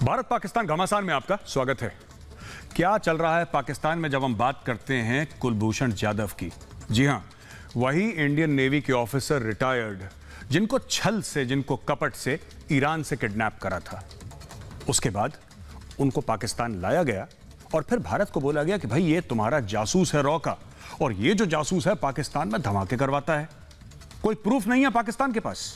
भारत पाकिस्तान घमासान में आपका स्वागत है। क्या चल रहा है पाकिस्तान में जब हम बात करते हैं कुलभूषण जाधव की? जी हां, वही इंडियन नेवी के ऑफिसर रिटायर्ड जिनको छल से, जिनको कपट से ईरान से किडनैप करा था। उसके बाद उनको पाकिस्तान लाया गया और फिर भारत को बोला गया कि भाई ये तुम्हारा जासूस है रॉ का, और ये जो जासूस है पाकिस्तान में धमाके करवाता है। कोई प्रूफ नहीं है पाकिस्तान के पास,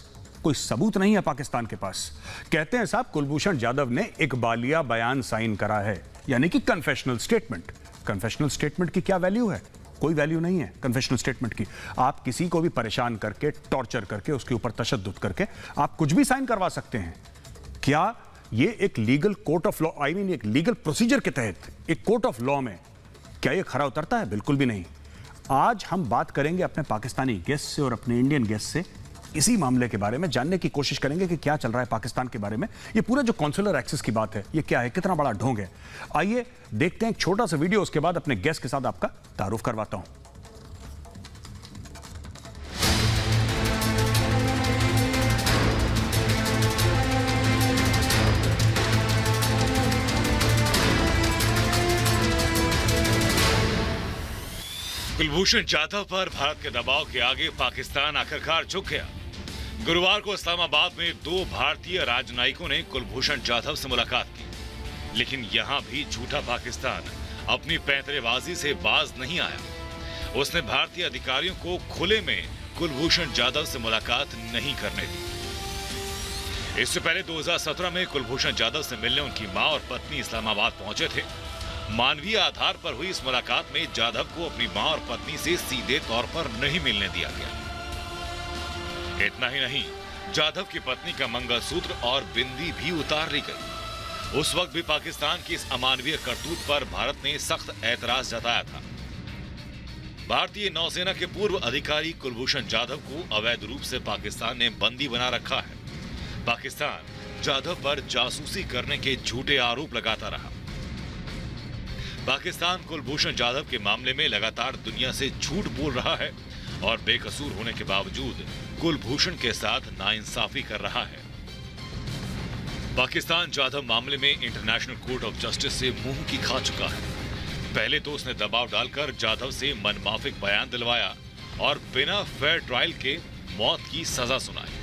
कोई सबूत नहीं है पाकिस्तान के पास। कहते हैं साहब कुलभूषण जाधव ने इकबालिया बयान साइन करा है, यानी कि कन्फेशनल स्टेटमेंट। कन्फेशनल स्टेटमेंट की क्या वैल्यू है? कोई वैल्यू नहीं है कन्फेशनल स्टेटमेंट की। आप किसी को भी परेशान करके, टॉर्चर करके, उसके ऊपर तशद्दुद करके आप कुछ भी साइन करवा सकते हैं। क्या ये एक legal court of law, I mean एक लीगल प्रोसीजर के तहत एक कोर्ट ऑफ लॉ में क्या ये खरा उतरता है? बिल्कुल भी नहीं। आज हम बात करेंगे अपने पाकिस्तानी गेस्ट से और अपने इंडियन गेस्ट से इसी मामले के बारे में, जानने की कोशिश करेंगे कि क्या चल रहा है पाकिस्तान के बारे में। ये पूरा जो कॉन्सुलर एक्सेस की बात है, ये क्या है, कितना बड़ा ढोंग है। आइए देखते हैं एक छोटा सा वीडियो, उसके बाद अपने गेस्ट के साथ आपका तारुफ करवाता हूं। कुलभूषण जाधव पर भारत के दबाव के आगे पाकिस्तान आखिरकार झुक गया। गुरुवार को इस्लामाबाद में दो भारतीय राजनयिकों ने कुलभूषण जाधव से मुलाकात की, लेकिन यहां भी झूठा पाकिस्तान अपनी पैंतरेबाजी से बाज नहीं आया। उसने भारतीय अधिकारियों को खुले में कुलभूषण जाधव से मुलाकात नहीं करने दी। इससे पहले 2017 में कुलभूषण जाधव से मिलने उनकी मां और पत्नी इस्लामाबाद पहुंचे थे। मानवीय आधार पर हुई इस मुलाकात में जाधव को अपनी मां और पत्नी से सीधे तौर पर नहीं मिलने दिया गया। इतना ही नहीं, जाधव की पत्नी का मंगलसूत्र और बिंदी भी उतार ली गई। उस वक्त भी पाकिस्तान की इस अमानवीय करतूत पर भारत ने सख्त ऐतराज जताया था। भारतीय नौसेना के पूर्व अधिकारी कुलभूषण जाधव को अवैध रूप से पाकिस्तान ने बंदी बना रखा है। पाकिस्तान जाधव पर जासूसी करने के झूठे आरोप लगाता रहा। पाकिस्तान कुलभूषण जाधव के मामले में लगातार दुनिया से झूठ बोल रहा है और बेकसूर होने के बावजूद कुलभूषण के साथ नाइंसाफी कर रहा है। पाकिस्तान जाधव मामले में इंटरनेशनल कोर्ट ऑफ जस्टिस से मुंह की खा चुका है। पहले तो उसने दबाव डालकर जाधव से मनमाफिक बयान दिलवाया और बिना फेयर ट्रायल के मौत की सजा सुनाई।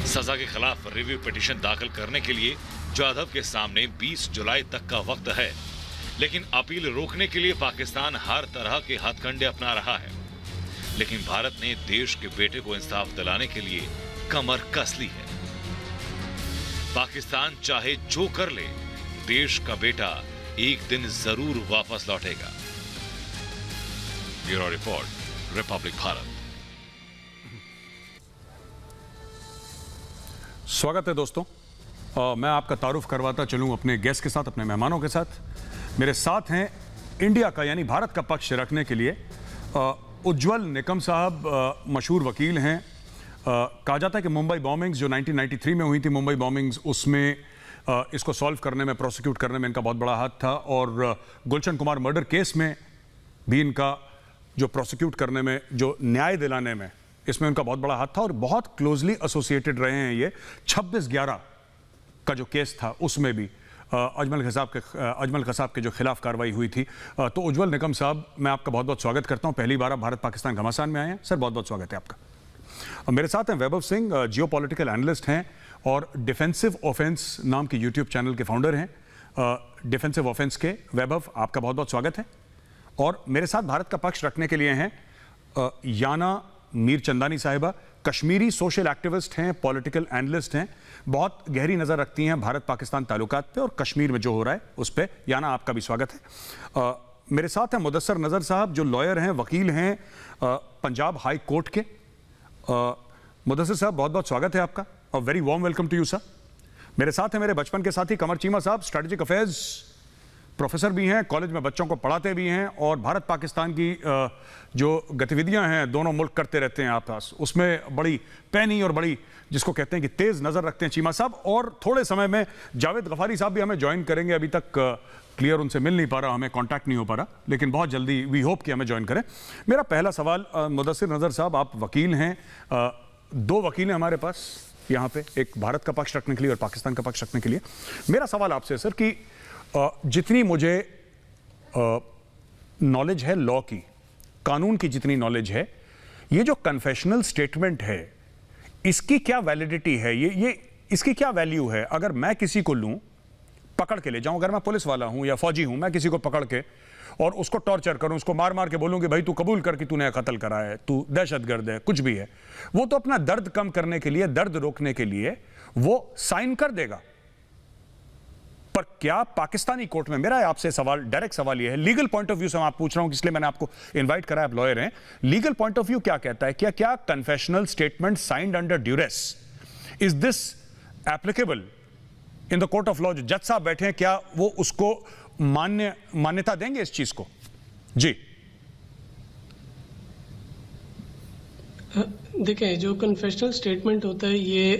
सजा के खिलाफ रिव्यू पिटीशन दाखिल करने के लिए जाधव के सामने 20 जुलाई तक का वक्त है, लेकिन अपील रोकने के लिए पाकिस्तान हर तरह के हथकंडे अपना रहा है। लेकिन भारत ने देश के बेटे को इंसाफ दिलाने के लिए कमर कस ली है। पाकिस्तान चाहे जो कर ले, देश का बेटा एक दिन जरूर वापस लौटेगा। Bureau report, Republic Bharat. स्वागत है दोस्तों। मैं आपका तारुफ करवाता चलूं अपने गेस्ट के साथ, अपने मेहमानों के साथ। मेरे साथ हैं इंडिया का यानी भारत का पक्ष रखने के लिए उज्ज्वल निकम साहब, मशहूर वकील हैं। कहा जाता है कि मुंबई बॉम्बिंग्स जो 1993 में हुई थी, मुंबई बॉम्बिंग्स, उसमें इसको सॉल्व करने में, प्रोसिक्यूट करने में इनका बहुत बड़ा हाथ था, और गुलशन कुमार मर्डर केस में भी इनका जो प्रोसिक्यूट करने में, जो न्याय दिलाने में, इसमें उनका बहुत बड़ा हाथ था और बहुत क्लोजली एसोसिएटेड रहे हैं। ये 26/11 का जो केस था उसमें भी अजमल कसाब के जो खिलाफ कार्रवाई हुई थी। तो उज्ज्वल निकम साहब, मैं आपका बहुत बहुत स्वागत करता हूं। पहली बार आप भारत पाकिस्तान घमासान में आए हैं सर, बहुत बहुत स्वागत है आपका। मेरे साथ हैं वैभव सिंह, जियो पॉलिटिकल एनालिस्ट हैं और डिफेंसिव ऑफेंस नाम के यूट्यूब चैनल के फाउंडर हैं। डिफेंसिव ऑफेंस के वैभव, आपका बहुत बहुत स्वागत है। और मेरे साथ भारत का पक्ष रखने के लिए हैं याना मीरचंदानी साहिबा, कश्मीरी सोशल एक्टिविस्ट हैं, पॉलिटिकल एनालिस्ट हैं, बहुत गहरी नज़र रखती हैं भारत पाकिस्तान ताल्लुकात पे और कश्मीर में जो हो रहा है उस पे। याना, आपका भी स्वागत है। मेरे साथ हैं मुदस्सर नज़र साहब, जो लॉयर हैं, वकील हैं, पंजाब हाई कोर्ट के। मुदस्सर साहब, बहुत बहुत स्वागत है आपका और very warm welcome to you sir. मेरे साथ हैं मेरे बचपन के साथी कमर चीमा साहब, स्ट्रेटेजिक अफेयर्स प्रोफेसर भी हैं, कॉलेज में बच्चों को पढ़ाते भी हैं और भारत पाकिस्तान की जो गतिविधियां हैं दोनों मुल्क करते रहते हैं आपस, उसमें बड़ी पैनी और बड़ी, जिसको कहते हैं कि तेज नज़र रखते हैं चीमा साहब। और थोड़े समय में जावेद गफारी साहब भी हमें ज्वाइन करेंगे। अभी तक क्लियर उनसे मिल नहीं पा रहा, हमें कॉन्टैक्ट नहीं हो पा रहा, लेकिन बहुत जल्दी वी होप कि हमें ज्वाइन करें। मेरा पहला सवाल, मुदस्सिर नज़र साहब, आप वकील हैं, 2 वकील हैं हमारे पास, यहाँ पे, एक भारत का पक्ष रखने के लिए और पाकिस्तान का पक्ष रखने के लिए। मेरा सवाल आपसे है सर कि जितनी मुझे नॉलेज है लॉ की, कानून की जितनी नॉलेज है, ये जो कन्फेशनल स्टेटमेंट है इसकी क्या वैलिडिटी है, ये इसकी क्या वैल्यू है? अगर मैं किसी को लूं, पकड़ के ले जाऊं, अगर मैं पुलिस वाला हूं या फौजी हूं, मैं किसी को पकड़ के और उसको टॉर्चर करूं, उसको मार मार के बोलूं कि भाई तू कबूल कर कि तूने कत्ल करा है, तू दहशतगर्द है, कुछ भी है, वो तो अपना दर्द कम करने के लिए, दर्द रोकने के लिए वो साइन कर देगा। पर क्या पाकिस्तानी कोर्ट में, मेरा आपसे सवाल, डायरेक्ट सवाल यह है, लीगल पॉइंट ऑफ व्यू से मैं आप पूछ रहा हूं, इसलिए मैंने आपको इनवाइट करा, आप लॉयर हैं, लीगल पॉइंट ऑफ व्यू क्या कहता है? क्या confessional statement signed under duress, is this applicable in the court of law? जो जज साहब बैठे हैं, क्या वो उसको मान्यता देंगे इस चीज को? जी देखें, जो कन्फेशनल स्टेटमेंट होता है ये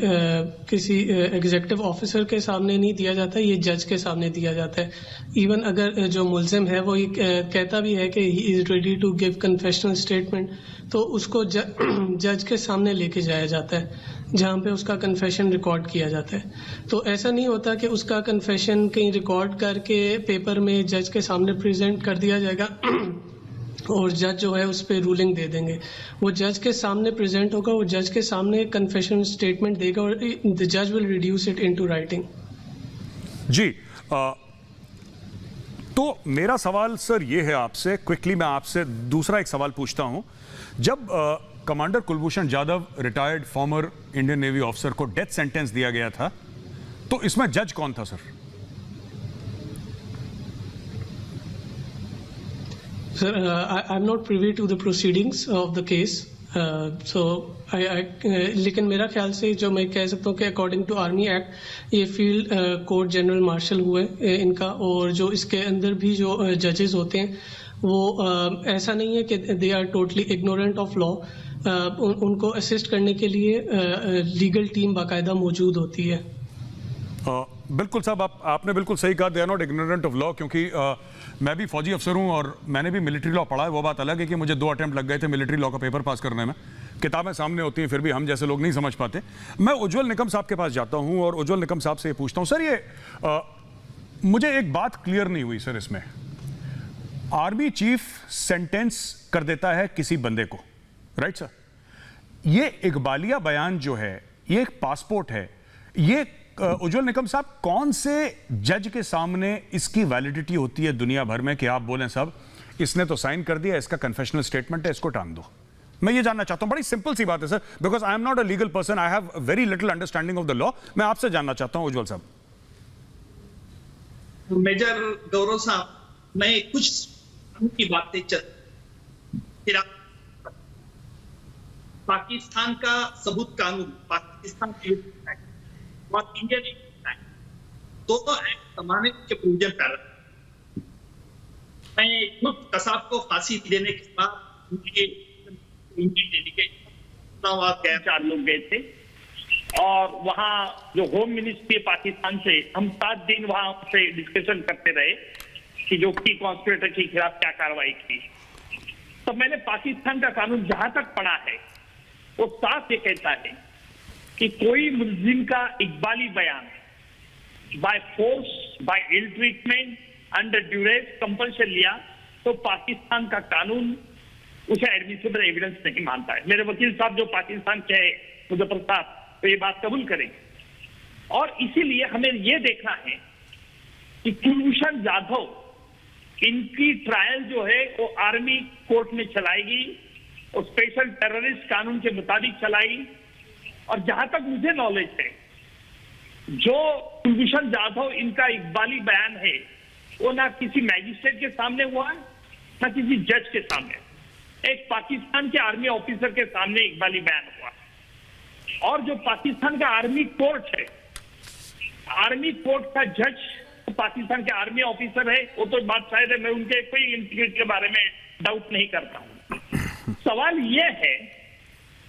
किसी एग्जीक्यूटिव ऑफिसर के सामने नहीं दिया जाता, ये जज के सामने दिया जाता है। इवन अगर जो मुल्जिम है वो ये कहता भी है कि he is ready to give confessional statement, तो उसको जज के सामने लेके जाया जाता है जहाँ पे उसका कन्फेशन रिकॉर्ड किया जाता है। तो ऐसा नहीं होता कि उसका कन्फेशन कहीं रिकॉर्ड करके पेपर में जज के सामने प्रेजेंट कर दिया जाएगा और जज जो है उस पर रूलिंग दे देंगे। वो जज के सामने प्रेजेंट होगा, वो जज के सामने कन्फेशन स्टेटमेंट देगा और द जज will reduce it into writing. जी तो मेरा सवाल सर ये है आपसे, क्विकली मैं आपसे दूसरा एक सवाल पूछता हूं। जब commander Kulbhushan Jadhav, retired former Indian navy officer, को डेथ सेंटेंस दिया गया था, तो इसमें जज कौन था sir? Sir, I'm not privy to the proceedings of the case. लेकिन मेरा ख्याल से जो मैं कह सकता हूँ कि अकॉर्डिंग टू आर्मी एक्ट ये फील्ड कोर्ट जनरल मार्शल हुए इनका, और जो इसके अंदर भी जो जजेस होते हैं वो ऐसा नहीं है कि they are totally ignorant of law. उनको असिस्ट करने के लिए लीगल टीम बाकायदा मौजूद होती है। बिल्कुल साहब, आपने बिल्कुल सही कहा, they are not ignorant of law, क्योंकि मैं भी फौजी अफसर हूं और मैंने भी मिलिट्री लॉ पढ़ा है। वो बात अलग है कि मुझे 2 अटेम्प्ट लग गए थे मिलिट्री लॉ का पेपर पास करने में। किताबें सामने होती हैं, फिर भी हम जैसे लोग नहीं समझ पाते। मैं उज्जवल निकम साहब के पास जाता हूं और उज्जवल निकम साहब से ये पूछता हूं, सर ये मुझे एक बात क्लियर नहीं हुई सर, इसमें आर्मी चीफ सेंटेंस कर देता है किसी बंदे को, राइट सर? ये इकबालिया बयान जो है, ये एक पासपोर्ट है, ये उज्जवल निकम साहब कौन से जज के सामने इसकी वैलिडिटी होती है दुनिया भर में कि आप बोलें साहब इसने तो साइन कर दिया, इसका कन्फेशनल स्टेटमेंट है, इसको टांग दो? मैं ये जानना चाहता हूं, बड़ी सिंपल सी बात है sir, because I am not a legal person, I have very little understanding of the law. मैं आपसे जानना चाहता हूं उज्जवल साहब। मेजर गौरव साहब, मैं कुछ की बातें पाकिस्तान का सबूत कानून, पाकिस्तान और इंडियन दोनों एक्ट जमाने के प्रोविजन कर रहे हैं। मैं खुद कसाब को फांसी देने के बाद उनके डेलीगेट 4 लोग गए थे और वहां जो होम मिनिस्ट्री पाकिस्तान से हम 7 दिन वहां से डिस्कशन करते रहे कि जो की कॉन्स्पिरेटर के खिलाफ क्या कार्रवाई की। तो मैंने पाकिस्तान का कानून जहां तक पढ़ा है वो साफ ये कहता है कि कोई मुल्जिम का इकबाली बयान by force, by ill treatment, under duress, compulsion लिया तो पाकिस्तान का कानून उसे एडमिसिबल एविडेंस नहीं मानता है। मेरे वकील साहब जो पाकिस्तान के हैं, मुजफ्फर साहब, तो ये बात कबूल करेंगे। और इसीलिए हमें ये देखना है कि कुलभूषण जाधव, इनकी ट्रायल जो है वो आर्मी कोर्ट में चलाएगी और स्पेशल टेररिस्ट कानून के मुताबिक चलाई। और जहां तक मुझे नॉलेज है, जो कुलभूषण जाधव इनका इकबाली बयान है वो ना किसी मैजिस्ट्रेट के सामने हुआ ना किसी जज के सामने, एक पाकिस्तान के आर्मी ऑफिसर के सामने इकबाली बयान हुआ। और जो पाकिस्तान का आर्मी कोर्ट है, आर्मी कोर्ट का जज तो पाकिस्तान के आर्मी ऑफिसर है, वो तो बात शायद है, मैं उनके कोई इंटीग्रिटी के बारे में डाउट नहीं करता हूं। सवाल यह है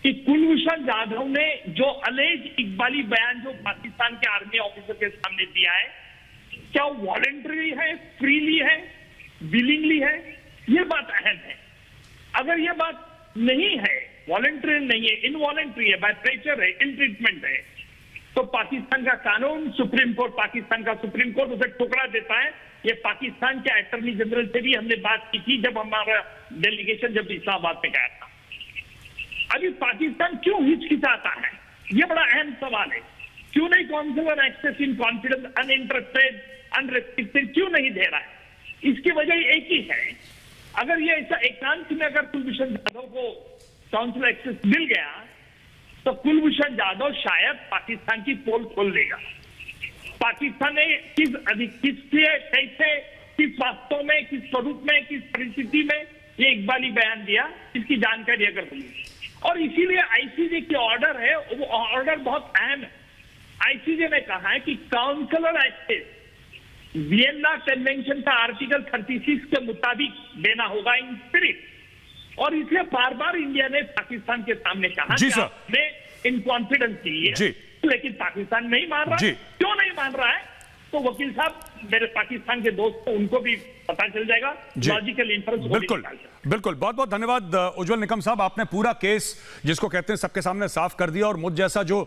कि कुलभूषण जाधव ने जो अलेज इकबाली बयान जो पाकिस्तान के आर्मी ऑफिसर के सामने दिया है, क्या वो वॉलंटरी है, फ्रीली है, विलिंगली है? ये बात अहम है। अगर ये बात नहीं है, वॉलंटरी नहीं है, इनवॉलंटरी है, बाय प्रेशर है, इल ट्रीटमेंट है, तो पाकिस्तान का कानून, सुप्रीम कोर्ट, पाकिस्तान का सुप्रीम कोर्ट उसे ठुकरा देता है। ये पाकिस्तान के अटॉर्नी जनरल से भी हमने बात की थी जब हमारा डेलीगेशन जब इस्लामाबाद में गया था। अभी पाकिस्तान क्यों हिचकिचाता है, ये बड़ा अहम सवाल है। क्यों नहीं consular access in confidence, uninterested, unrestricted क्यों नहीं दे रहा है? इसकी वजह एक ही है, अगर ये ऐसा एकांत में अगर कुलभूषण जाधव को काउंसिलर एक्सेस मिल गया तो कुलभूषण जाधव शायद पाकिस्तान की पोल खोल देगा। पाकिस्तान ने कैसे, किस वास्तव में, किस स्वरूप में, किस परिस्थिति में ये इकबाली बयान दिया, इसकी जानकारी अगर मिली। और इसीलिए आईसीजे की ऑर्डर है, वो ऑर्डर बहुत अहम है। आईसीजे ने कहा है कि काउंसिलर एक्सेस वियना कन्वेंशन का आर्टिकल 36 के मुताबिक देना होगा इन स्पिरिट। और इसलिए बार बार इंडिया ने पाकिस्तान के सामने कहा कि आपने इन कॉन्फिडेंस दी है, लेकिन पाकिस्तान नहीं मान रहा। क्यों नहीं मान रहा है? तो वकील साहब, मेरे पाकिस्तान के दोस्त को उनको भी पता चल जाएगा, लॉजिकल इंफरेंस। बिल्कुल बिल्कुल, बहुत बहुत धन्यवाद उज्जवल निकम साहब, आपने पूरा केस जिसको कहते हैं सबके सामने साफ कर दिया और मुझ जैसा जो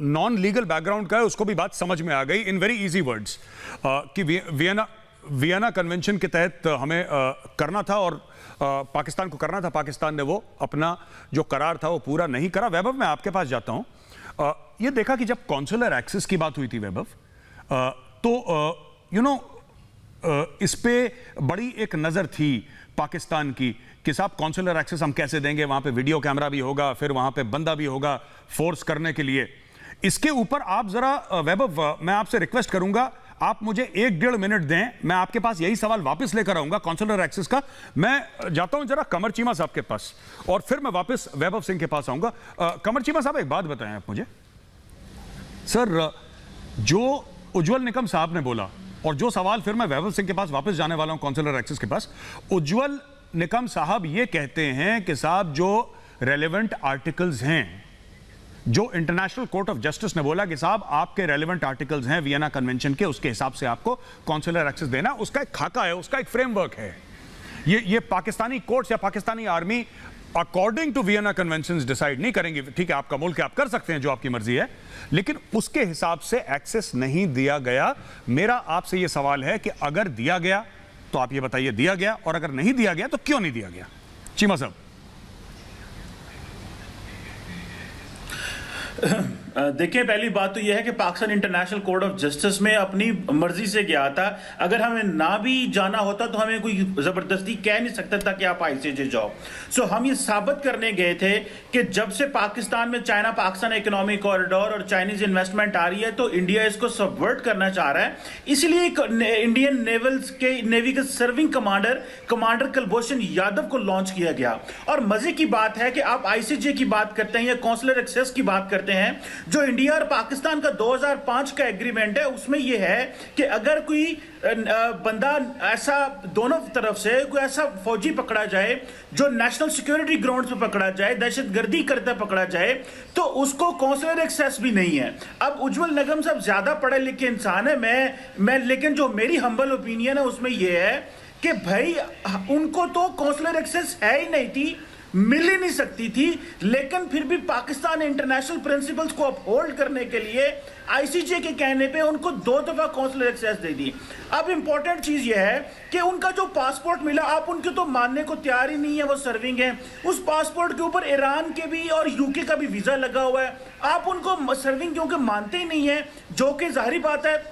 नॉन लीगल बैकग्राउंड का है उसको भी बात समझ में आ गई इन वेरी इजी वर्ड्स कि वियना कन्वेंशन के तहत हमें करना था और पाकिस्तान को करना था। पाकिस्तान ने वो अपना जो करार था वो पूरा नहीं करा। वैभव, मैं आपके पास जाता हूं। ये देखा कि जब कॉन्सुलर एक्सेस की बात हुई थी वैभव, तो इस पे बड़ी एक नजर थी पाकिस्तान की कि साहब कॉन्सुलर एक्सेस हम कैसे देंगे, वहां पे वीडियो कैमरा भी होगा, फिर वहां पे बंदा भी होगा फोर्स करने के लिए। इसके ऊपर आप जरा वैभव, मैं आपसे रिक्वेस्ट करूंगा, आप मुझे 1-1.5 मिनट दें, मैं आपके पास यही सवाल वापस लेकर आऊंगा कॉन्सुलर एक्सेस का। मैं जाता हूं जरा कमर चीमा साहब के पास और फिर मैं वापस वैभव सिंह के पास आऊंगा। कमर चीमा साहब, एक बात बताएं आप मुझे। सर, जो उज्जवल निकम साहब ने बोला और जो सवाल फिर मैं वैभव सिंह के पास वापस जाने वाला हूं कॉन्सुलर एक्सेस के पास, उज्जवल निकम साहब ये कहते हैं कि साहब जो रेलेवेंट आर्टिकल्स हैं, जो इंटरनेशनल कोर्ट ऑफ जस्टिस ने बोला कि साहब आपके रेलेवेंट आर्टिकल्स हैं वियना कन्वेंशन के, उसके हिसाब से आपको कॉन्सुलर एक्सेस देना, उसका एक खाका है, उसका एक फ्रेमवर्क है। ये पाकिस्तानी कोर्ट्स या Pakistani army according to Vienna conventions decide नहीं करेंगे। ठीक है, आपका मुल्क है, आप कर सकते हैं जो आपकी मर्जी है, लेकिन उसके हिसाब से एक्सेस नहीं दिया गया। मेरा आपसे यह सवाल है कि अगर दिया गया तो आप ये बताइए दिया गया, और अगर नहीं दिया गया तो क्यों नहीं दिया गया? चीमा साहब। देखिए, पहली बात तो यह है कि Pakistan international court of justice में अपनी मर्जी से गया था। अगर हमें ना भी जाना होता तो हमें कोई जबरदस्ती कह नहीं सकता था कि आप आईसीजे जाओ। सो हम ये साबित करने गए थे कि जब से पाकिस्तान में चाइना पाकिस्तान इकोनॉमिक कॉरिडोर और चाइनीज इन्वेस्टमेंट आ रही है तो इंडिया इसको सबवर्ट करना चाह रहा है। इसलिए इंडियन नेवी के सर्विंग कमांडर कुलभूषण यादव को लॉन्च किया गया। और मजे की बात है कि आप आईसीजे की बात करते हैं या कॉन्सुलर एक्सेस की बात करते हैं, जो इंडिया और पाकिस्तान का 2005 का एग्रीमेंट है उसमें यह है कि अगर कोई बंदा ऐसा दोनों तरफ से कोई ऐसा फौजी पकड़ा जाए जो नेशनल सिक्योरिटी ग्राउंड पे पकड़ा जाए, दहशतगर्दी करता पकड़ा जाए, तो उसको कॉन्सुलर एक्सेस भी नहीं है। अब उज्जवल निगम साहब ज्यादा पढ़े लिखे इंसान है, मैं लेकिन जो मेरी हम्बल ओपिनियन है उसमें यह है कि भाई उनको तो कॉन्सुलर एक्सेस है ही नहीं थी, मिल ही नहीं सकती थी, लेकिन फिर भी पाकिस्तान ने इंटरनेशनल प्रिंसिपल्स को अपहोल्ड करने के लिए आईसीजे के कहने पे उनको 2 दफा कॉन्सुलर एक्सेस दे दी। अब इंपॉर्टेंट चीज यह है कि उनका जो पासपोर्ट मिला, आप उनके तो मानने को तैयार ही नहीं है, वो सर्विंग है। उस पासपोर्ट के ऊपर ईरान के भी और यूके का भी वीजा लगा हुआ है। आप उनको सर्विंग क्योंकि मानते ही नहीं है, जो कि जाहिर बात है,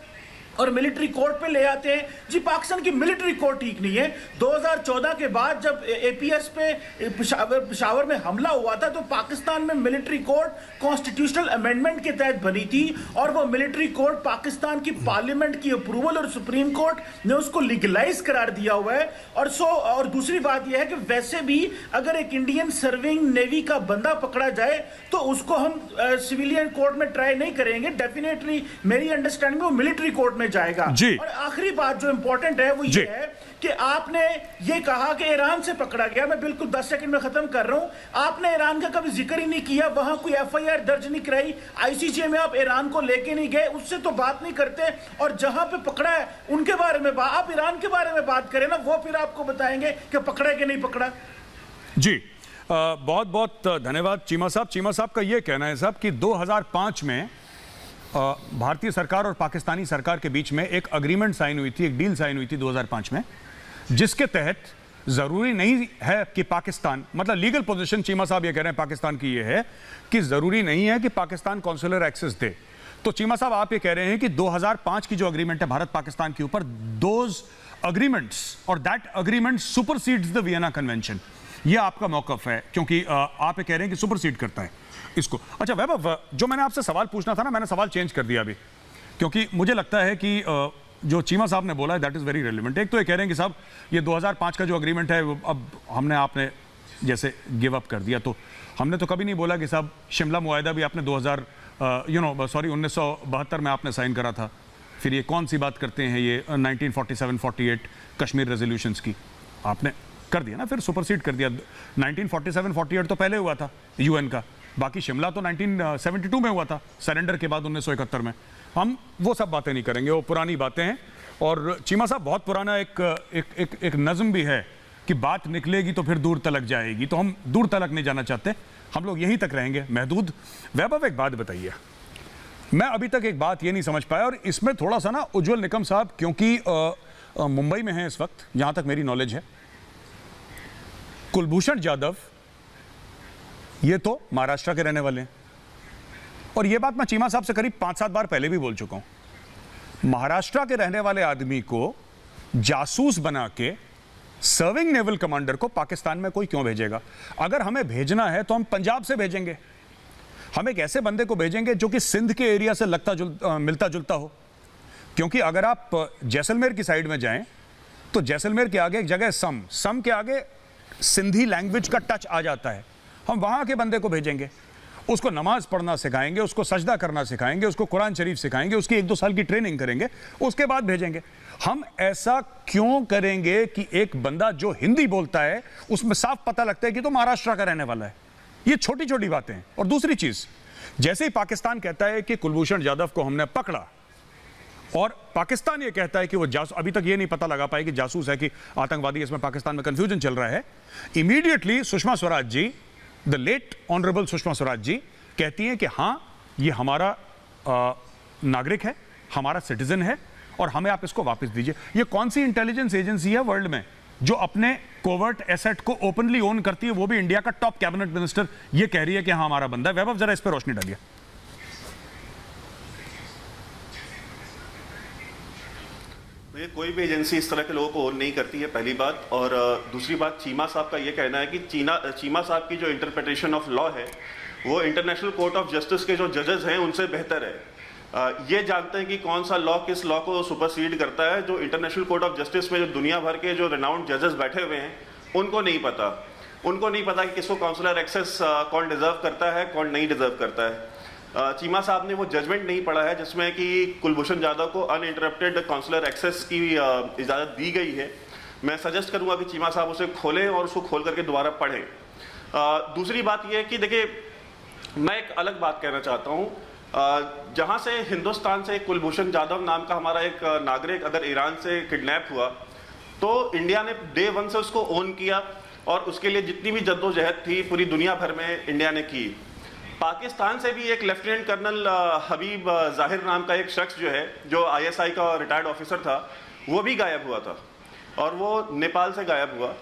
और मिलिट्री कोर्ट पे ले आते हैं। जी, पाकिस्तान की मिलिट्री कोर्ट ठीक नहीं है। 2014 के बाद जब एपीएस पे पेशावर में हमला हुआ था तो पाकिस्तान में मिलिट्री कोर्ट कॉन्स्टिट्यूशनल अमेंडमेंट के तहत बनी थी और वो मिलिट्री कोर्ट पाकिस्तान की पार्लियामेंट की अप्रूवल और सुप्रीम कोर्ट ने उसको लीगलाइज करार दिया हुआ है। और दूसरी बात यह है कि वैसे भी अगर एक इंडियन सर्विंग नेवी का बंदा पकड़ा जाए तो उसको हम सिविलियन कोर्ट में ट्राई नहीं करेंगे, डेफिनेटली मेरी अंडरस्टैंडिंग में वो मिलिट्री कोर्ट में जाएगा। और आखिरी बात जो इंपॉर्टेंट है वो ये है कि आपने ये कहा कि ईरान से पकड़ा गया। मैं बिल्कुल 10 सेकंड में खत्म कर रहा हूं। आपने ईरान का कभी जिक्र ही नहीं किया, वहां कोई एफआईआर दर्ज नहीं कराई, आईसीजे में आप ईरान को लेके नहीं गए, उससे तो बात नहीं करते। और जहां पे पकड़ा है उनके बारे में आप ईरान के बारे में बात करें ना, वो फिर आपको बताएंगे कि पकड़ा कि नहीं पकड़ा। जी, बहुत बहुत धन्यवाद चीमा साहब। चीमा साहब का यह कहना है साहब कि 2005 में भारतीय सरकार और पाकिस्तानी सरकार के बीच में एक अग्रीमेंट साइन हुई थी, एक डील साइन हुई थी 2005 में, जिसके तहत जरूरी नहीं है कि पाकिस्तान, मतलब लीगल पोजीशन चीमा साहब ये कह रहे हैं पाकिस्तान की ये है कि जरूरी नहीं है कि पाकिस्तान कॉन्सुलर एक्सेस दे। तो चीमा साहब आप ये कह रहे हैं कि 2005 की जो अग्रीमेंट है भारत पाकिस्तान के ऊपर, दोज अग्रीमेंट्स और that agreement supersedes the Vienna convention, ये आपका मौकफ है, क्योंकि आप ये कह रहे हैं कि सुपरसीड करता है इसको। अच्छा वैभव, जो मैंने आपसे सवाल पूछना था ना, मैंने सवाल चेंज कर दिया अभी, क्योंकि मुझे लगता है कि जो चीमा साहब ने बोला है दैट इज वेरी रेलिवेंट। एक तो ये कह रहे हैं कि साहब ये 2005 का जो अग्रीमेंट है अब आपने जैसे गिव अप कर दिया, तो हमने तो कभी नहीं बोला कि साहब शिमला मुआहदा भी आपने 1972 में आपने साइन करा था। फिर ये कौन सी बात करते हैं ये 1947-48 कश्मीर रेजोल्यूशंस की, आपने कर दिया ना, फिर सुपरसीड कर दिया। 1947-48 तो पहले हुआ था यूएन का, बाकी शिमला तो 1972 में हुआ था, सरेंडर के बाद 1971 में। हम वो सब बातें नहीं करेंगे, वो पुरानी बातें हैं। और चीमा साहब बहुत पुराना एक नज़म भी है कि बात निकलेगी तो फिर दूर तलक जाएगी, तो हम दूर तलक नहीं जाना चाहते, हम लोग यहीं तक रहेंगे महदूद। वैभव एक बात बताइए, मैं अभी तक एक बात ये नहीं समझ पाया, और इसमें थोड़ा सा ना उज्जवल निकम साहब, क्योंकि मुंबई में हैं इस वक्त, जहां तक मेरी नॉलेज है, कुलभूषण जाधव ये तो महाराष्ट्र के रहने वाले हैं, और ये बात मैं चीमा साहब से करीब 5-7 बार पहले भी बोल चुका हूं। महाराष्ट्र के रहने वाले आदमी को जासूस बना के सर्विंग नेवल कमांडर को पाकिस्तान में कोई क्यों भेजेगा? अगर हमें भेजना है तो हम पंजाब से भेजेंगे, हम एक ऐसे बंदे को भेजेंगे जो कि सिंध के एरिया से मिलता जुलता हो। क्योंकि अगर आप जैसलमेर की साइड में जाएं तो जैसलमेर के आगे एक जगह सम के आगे सिंधी लैंग्वेज का टच आ जाता है, हम वहां के बंदे को भेजेंगे, उसको नमाज पढ़ना सिखाएंगे, उसको सजदा करना सिखाएंगे, उसको कुरान शरीफ सिखाएंगे, उसकी 1-2 साल की ट्रेनिंग करेंगे, उसके बाद भेजेंगे। हम ऐसा क्यों करेंगे कि एक बंदा जो हिंदी बोलता है उसमें साफ पता लगता है कि तो महाराष्ट्र का रहने वाला है? ये छोटी छोटी बातें हैं। और दूसरी चीज, जैसे ही पाकिस्तान कहता है कि कुलभूषण जाधव को हमने पकड़ा, और पाकिस्तान ये कहता है कि वो जासूस, अभी तक ये नहीं पता लगा पाए कि जासूस है कि आतंकवादी, इसमें पाकिस्तान में कंफ्यूजन चल रहा है। Immediately Sushma Swaraj ji, the late honourable Sushma Swaraj ji कहती हैं कि हाँ ये हमारा नागरिक है, हमारा सिटीजन है, और हमें आप इसको वापस दीजिए। ये कौन सी इंटेलिजेंस एजेंसी है वर्ल्ड में जो अपने कोवर्ट एसेट को ओपनली ओन करती है, वो भी इंडिया का टॉप कैबिनेट मिनिस्टर ये कह रही है कि हाँ हमारा बंदा है? वैभव जरा इस पर रोशनी डालिए। ये कोई भी एजेंसी इस तरह के लोगों को ओन नहीं करती है, पहली बात। और दूसरी बात, चीमा साहब का ये कहना है कि चीमा साहब की जो इंटरप्रिटेशन ऑफ लॉ है वो इंटरनेशनल कोर्ट ऑफ जस्टिस के जो जजेस हैं उनसे बेहतर है। ये जानते हैं कि कौन सा लॉ किस लॉ को सुपरसीड करता है। जो इंटरनेशनल कोर्ट ऑफ जस्टिस में जो दुनिया भर के जो रिनाउंड जजेस बैठे हुए हैं उनको नहीं पता, कि किसको काउंसलर एक्सेस कौन डिजर्व करता है, कौन नहीं डिजर्व करता है। चीमा साहब ने वो जजमेंट नहीं पढ़ा है जिसमें कि कुलभूषण जाधव को अनइंटरप्टेड काउंसलर एक्सेस की इजाज़त दी गई है। मैं सजेस्ट करूंगा कि चीमा साहब उसे खोलें और उसको खोल करके दोबारा पढ़ें। दूसरी बात यह है कि देखिए, मैं एक अलग बात कहना चाहता हूँ। जहाँ से हिंदुस्तान से कुलभूषण जाधव नाम का हमारा एक नागरिक अगर ईरान से किडनैप हुआ तो इंडिया ने डे 1 से उसको ओन किया, और उसके लिए जितनी भी जद्दोजहद थी पूरी दुनिया भर में इंडिया ने की। पाकिस्तान से भी एक लेफ्टिनेंट कर्नल हबीब जाहिर नाम का एक शख्स जो है, जो ISI का रिटायर्ड ऑफिसर था, वो भी गायब हुआ था, और वो नेपाल से गायब हुआ।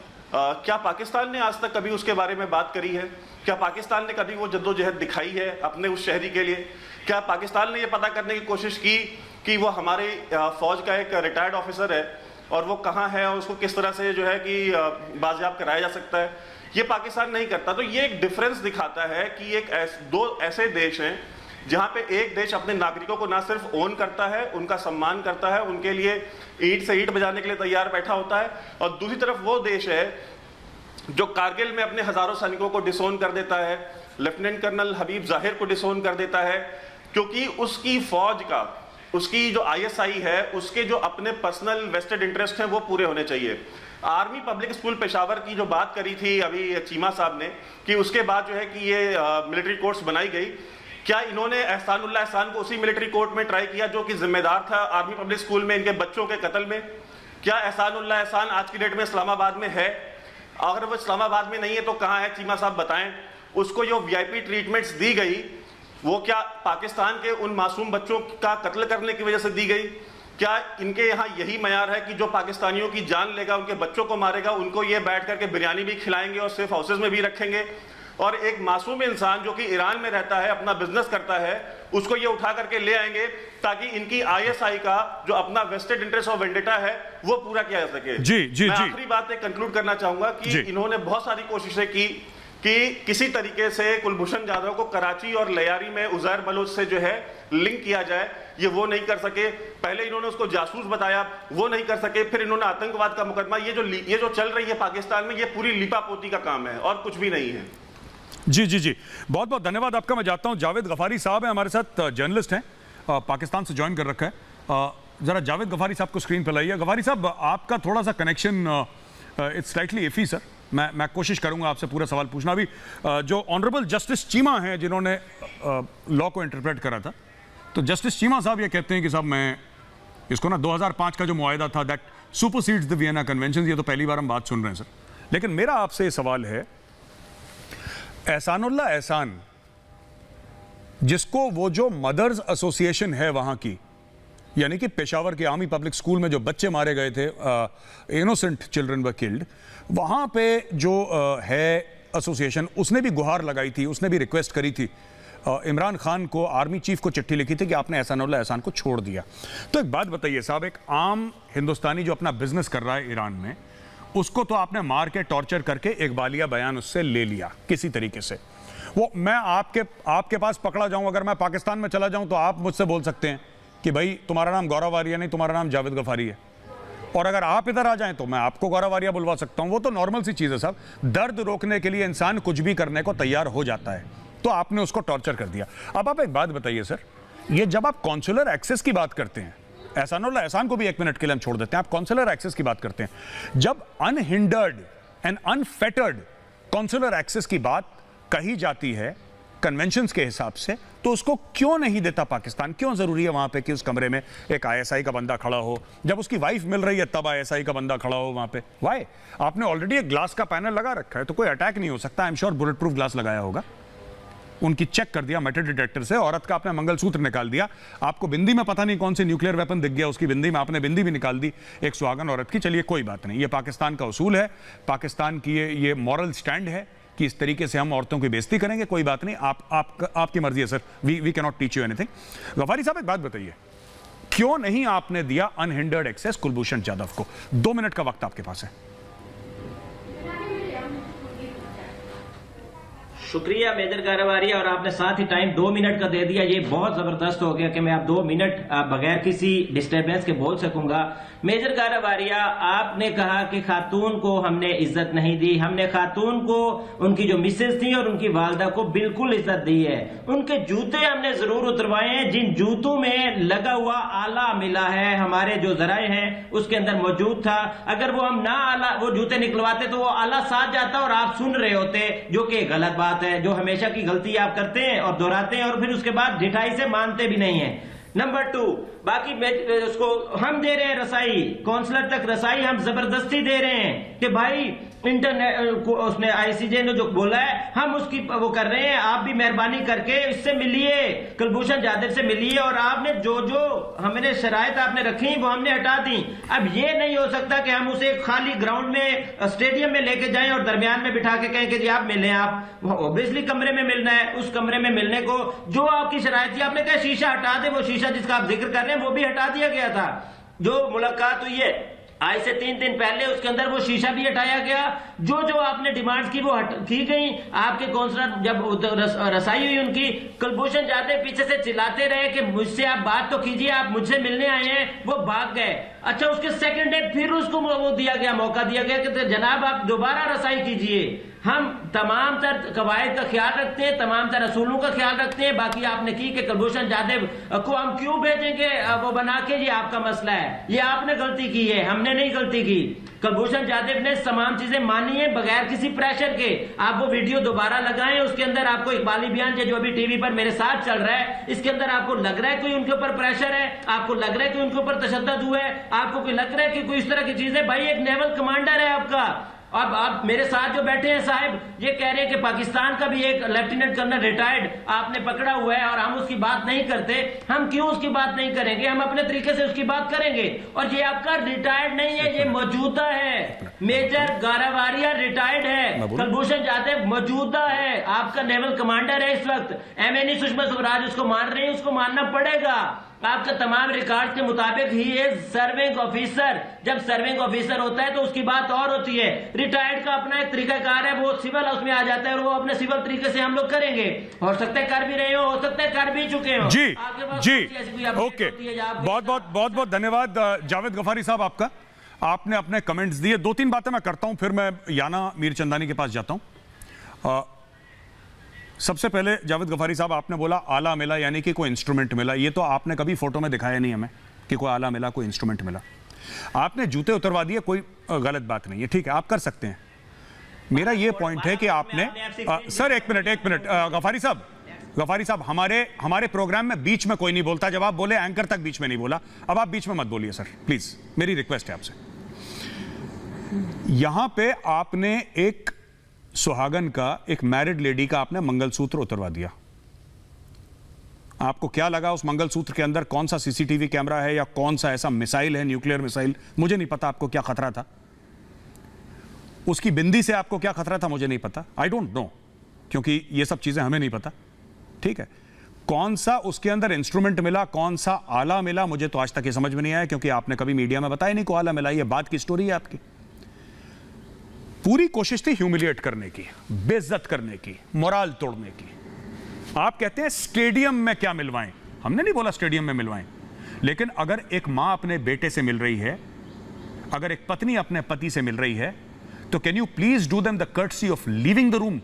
क्या पाकिस्तान ने आज तक कभी उसके बारे में बात करी है? क्या पाकिस्तान ने कभी वो जद्दोजहद दिखाई है अपने उस शहरी के लिए? क्या पाकिस्तान ने ये पता करने की कोशिश की कि वो हमारे फौज का एक रिटायर्ड ऑफिसर है और वो कहाँ है और उसको किस तरह से जो है कि बाजियाब कराया जा सकता है? ये पाकिस्तान नहीं करता। तो ये एक डिफरेंस दिखाता है कि दो ऐसे देश हैं जहां पे एक देश अपने नागरिकों को ना सिर्फ ओन करता है, उनका सम्मान करता है, उनके लिए ईंट से ईंट बजाने के लिए तैयार बैठा होता है, और दूसरी तरफ वो देश है जो कारगिल में अपने हजारों सैनिकों को डिसोन कर देता है, लेफ्टिनेंट कर्नल हबीब जाहिर को डिसोन कर देता है, क्योंकि उसकी फौज का, उसकी जो ISI है, उसके जो अपने पर्सनल वेस्टेड इंटरेस्ट हैं वो पूरे होने चाहिए। आर्मी पब्लिक स्कूल पेशावर की जो बात करी थी अभी चीमा साहब ने कि उसके बाद जो है कि ये मिलिट्री कोर्ट्स बनाई गई, क्या इन्होंने एहसानुल्लाह एहसान को उसी मिलिट्री कोर्ट में ट्राई किया जो कि जिम्मेदार था आर्मी पब्लिक स्कूल में इनके बच्चों के कत्ल में? क्या एहसानुल्लाह एहसान आज की डेट में इस्लामाबाद में है? अगर वो इस्लामाबाद में नहीं है तो कहाँ है? चीमा साहब बताएं। उसको जो VIP ट्रीटमेंट्स दी गई वो क्या पाकिस्तान के उन मासूम बच्चों का कत्ल करने की वजह से दी गई? क्या इनके यहाँ यही मयार है कि जो पाकिस्तानियों की जान लेगा, उनके बच्चों को मारेगा, उनको ये बैठ करके बिरयानी भी खिलाएंगे और सेफ हाउसेज में भी रखेंगे? और एक मासूम इंसान जो कि ईरान में रहता है, अपना बिजनेस करता है, उसको ये उठा करके ले आएंगे ताकि इनकी आईएसआई का जो अपना वेस्टेड इंटरेस्ट ऑफ वेंडेटा है वो पूरा किया जा सके। मैं आखिरी बात कंक्लूड करना चाहूंगा कि इन्होंने बहुत सारी कोशिशें की कि किसी तरीके से कुलभूषण जाधव को कराची और लयारी में उजैर बलोच से जो है लिंक किया जाए, ये वो नहीं कर सके। पहले इन्होंने उसको जासूस बताया, वो नहीं कर सके। फिर इन्होंने आतंकवाद का मुकदमा, ये जो चल रही है पाकिस्तान में, ये पूरी लिपापोती का काम है और कुछ भी नहीं है। जी जी जी, बहुत बहुत धन्यवाद आपका। मैं जाता हूं। जावेद गफारी साहब हैं हमारे साथ, जर्नलिस्ट हैं, पाकिस्तान से ज्वाइन कर रखा है। जरा जावेद गफारी साहब को स्क्रीन पर लाइए। गफारी साहब, आपका थोड़ा सा connection it's slightly iffy sir. मैं कोशिश करूंगा आपसे पूरा सवाल पूछना। अभी जो ऑनरेबल जस्टिस चीमा हैं जिन्होंने लॉ को इंटरप्रेट करा था, तो जस्टिस चीमा साहब ये कहते हैं कि साहब मैं इसको ना 2005 का जो मुआहदा था दैट सुपरसीड्स द वियना कन्वेंशन, ये तो पहली बार हम बात सुन रहे हैं सर। लेकिन मेरा आपसे ये सवाल है, एहसानुल्लाह एहसान, जिसको वो जो मदर्स एसोसिएशन है वहां की, यानी कि पेशावर के आर्मी पब्लिक स्कूल में जो बच्चे मारे गए थे, इनोसेंट चिल्ड्रन वर किल्ड, वहां पे जो है एसोसिएशन, उसने भी गुहार लगाई थी, उसने भी रिक्वेस्ट करी थी, इमरान खान को, आर्मी चीफ को चिट्ठी लिखी थी कि आपने एहसानुल्लाह एहसान को छोड़ दिया। तो एक बात बताइए साहब, एक आम हिंदुस्तानी जो अपना बिजनेस कर रहा है ईरान में, उसको तो आपने मार के टॉर्चर करके एक बालिया बयान उससे ले लिया किसी तरीके से। वो मैं आपके पास पकड़ा जाऊं, अगर मैं पाकिस्तान में चला जाऊं तो आप मुझसे बोल सकते हैं कि भाई तुम्हारा नाम गौरव आर्या नहीं, तुम्हारा नाम जावेद गफारी है। और अगर आप इधर आ जाएं तो मैं आपको गौरव आर्या बुलवा सकता हूं। वो तो नॉर्मल सी चीज़ है साहब। दर्द रोकने के लिए इंसान कुछ भी करने को तैयार हो जाता है, तो आपने उसको टॉर्चर कर दिया। अब आप एक बात बताइए सर, ये जब आप कॉन्सुलर एक्सेस की बात करते हैं, एहसानुल्लाह एहसान को भी एक मिनट के लिए हम छोड़ देते हैं, आप कॉन्सुलर एक्सेस की बात करते हैं, जब unhindered and unfettered consular access की बात कही जाती है कन्वेंशंस के हिसाब से, तो उसको क्यों नहीं देता पाकिस्तान? क्यों जरूरी है वहां पे कि उस कमरे में एक आईएसआई का बंदा खड़ा हो? जब उसकी वाइफ मिल रही है तब आईएसआई का बंदा खड़ा हो वहां पे? वाई? आपने ऑलरेडी एक ग्लास का पैनल लगा रखा है, तो कोई अटैक नहीं हो सकता। I am sure bullet proof glass लगाया होगा। उनकी चेक कर दिया मेटल डिटेक्टर से, औरत का आपने मंगलसूत्र निकाल दिया, आपको बिंदी में पता नहीं कौन सी न्यूक्लियर वेपन दिख गया उसकी बिंदी में, आपने बिंदी भी निकाल दी एक सुहागन औरत की। चलिए कोई बात नहीं, ये पाकिस्तान का उसूल है, पाकिस्तान की ये मॉरल स्टैंड है कि इस तरीके से हम औरतों की बेइज्जती करेंगे। कोई बात नहीं, आपकी मर्जी है sir, we can not teach you anything. Ghaffari sahab एक बात बताइए, क्यों नहीं आपने दिया अनहिंडर्ड एक्सेस कुलभूषण जाधव को? 2 मिनट का वक्त आपके पास है। शुक्रिया मेजर कारवारिया, और आपने साथ ही टाइम 2 मिनट का दे दिया। ये बहुत जबरदस्त हो गया कि मैं आप 2 मिनट बगैर किसी डिस्टर्बेंस के बोल सकूंगा। मेजर कारवारिया, आपने कहा कि खातून को हमने इज्जत नहीं दी। हमने खातून को, उनकी जो मिसेज थी और उनकी वालदा को बिल्कुल इज्जत दी है। उनके जूते हमने जरूर उतरवाए हैं, जिन जूतों में लगा हुआ आला मिला है, हमारे जो जराए हैं उसके अंदर मौजूद था। अगर वो हम ना आला वो जूते निकलवाते तो वो आला साथ जाता और आप सुन रहे होते, जो कि गलत बात है, जो हमेशा की गलती आप करते हैं और दोहराते हैं और फिर उसके बाद ढिठाई से मानते भी नहीं है। नंबर 2, बाकी उसको हम दे रहे हैं रसाई, काउंसलर तक रसाई हम जबरदस्ती दे रहे हैं कि भाई इंटरनेट उसने आईसीजे ने जो बोला है हम उसकी वो कर रहे हैं। आप भी मेहरबानी करके इससे मिलिए, कुलभूषण जाधव से मिलिए, और आपने जो हमने शराइत आपने रखी वो हमने हटा दी। अब ये नहीं हो सकता कि हम उसे खाली ग्राउंड में, स्टेडियम में लेके जाएं और दरमियान में बिठा के कहें कि जी आप मिलें। आप ऑब्वियसली कमरे में मिलना है, उस कमरे में मिलने को जो आपकी शराइत थी, आपने कहा शीशा हटा दे, वो शीशा जिसका आप जिक्र कर रहे हैं वो भी हटा दिया गया था। जो मुलाकात हुई है आज से 3 दिन पहले, उसके अंदर वो शीशा भी हटाया गया। जो आपने डिमांड्स की वो की गई। आपके काउंसलर जब रसाई हुई उनकी, कुलभूषण जाधव पीछे से चिल्लाते रहे कि मुझसे आप बात तो कीजिए, आप मुझसे मिलने आए हैं, वो भाग गए। अच्छा, उसके सेकंड डे फिर उसको वो दिया गया, मौका दिया गया कि जनाब आप दोबारा रसाई कीजिए। हम तमाम तर कवायद का ख्याल रखते हैं, तमाम तर असूलों का ख्याल रखते हैं। बाकी आपने की कि कुलभूषण जाधव को हम क्यों भेजेंगे वो बना के, ये आपका मसला है, ये आपने गलती की है, हमने नहीं गलती की। कुलभूषण जाधव ने तमाम चीजें मानी है बगैर किसी प्रेशर के। आप वो वीडियो दोबारा लगाएं, उसके अंदर आपको इकबाली बयान जो अभी टीवी पर मेरे साथ चल रहा है, इसके अंदर आपको लग रहा है कोई उनके ऊपर प्रेशर है, आपको लग रहा है कि उनके ऊपर तशद्दुद हुआ है, आपको कोई लग रहा है कि कोई इस तरह की चीज है। भाई एक नेवल कमांडर है आपका, अब आप मेरे साथ जो बैठे हैं साहब, ये कह रहे हैं कि पाकिस्तान का भी एक लेफ्टिनेंट कर्नल रिटायर्ड आपने पकड़ा हुआ है और हम उसकी बात नहीं करते। हम क्यों उसकी बात नहीं करेंगे? हम अपने तरीके से उसकी बात करेंगे। और ये आपका रिटायर्ड नहीं है, ये मौजूदा है। मेजर गारावारिया रिटायर्ड है, कुलभूषण जाधव मौजूदा है, आपका नेवल कमांडर है इस वक्त। एमएनई सुषमा स्वराज उसको मान रही है, उसको मानना पड़ेगा। आपका तमाम रिकॉर्ड के मुताबिक ही इज सर्विंग ऑफिसर। जब सर्विंग ऑफिसर होता है तो उसकी बात और होती है। रिटायर्ड का अपना एक तरीकाकार है, वो सिविल उसमें आ जाता है और वो अपने सिविल तरीके से हम लोग करेंगे। हो सकता है कर भी रहे हो सकता है कर भी चुके हो। जी जी, ओके, बहुत बहुत धन्यवाद जावेद गफारी साहब आपका। आपने अपने कमेंट्स दिए। 2-3 बातें मैं करता हूं, फिर मैं याना मीरचंदानी के पास जाता हूं। सबसे पहले जावेद गफारी साहब, आपने बोला आला मिला, यानी कि कोई इंस्ट्रूमेंट मिला। ये तो आपने कभी फोटो में दिखाया नहीं हमें कि कोई आला मिला, कोई इंस्ट्रूमेंट मिला। आपने जूते उतरवा दिए, कोई गलत बात नहीं है, ठीक है, आप कर सकते हैं। मेरा ये पॉइंट है कि आपने सर एक मिनट गफारी साहब, हमारे प्रोग्राम में बीच में कोई नहीं बोलता। जब आप बोले एंकर तक बीच में नहीं बोला, अब आप बीच में मत बोलिए सर, प्लीज, मेरी रिक्वेस्ट है आपसे। यहां पे आपने एक सुहागन का, एक मैरिड लेडी का आपने मंगलसूत्र उतरवा दिया। आपको क्या लगा उस मंगलसूत्र के अंदर? कौन सा सीसीटीवी कैमरा है या कौन सा ऐसा मिसाइल है, न्यूक्लियर मिसाइल? मुझे नहीं पता आपको क्या खतरा था। उसकी बिंदी से आपको क्या खतरा था मुझे नहीं पता, आई डोंट नो, क्योंकि ये सब चीजें हमें नहीं पता, ठीक है। कौन सा उसके अंदर इंस्ट्रूमेंट मिला, कौन सा आला मिला, मुझे तो आज तक ये समझ में नहीं आया, क्योंकि आपने कभी मीडिया में बताया नहीं को आला मिला। ये बात की स्टोरी है आपकी। पूरी कोशिश थी ह्यूमिलिएट करने की, बेइज्जत करने की, मोराल तोड़ने की। आप कहते हैं स्टेडियम में क्या मिलवाएं? हमने नहीं बोला स्टेडियम में मिलवाएं, लेकिन अगर एक मां अपने बेटे से मिल रही है, अगर एक पत्नी अपने पति से मिल रही है, तो can you please do them the courtesy of leaving the room?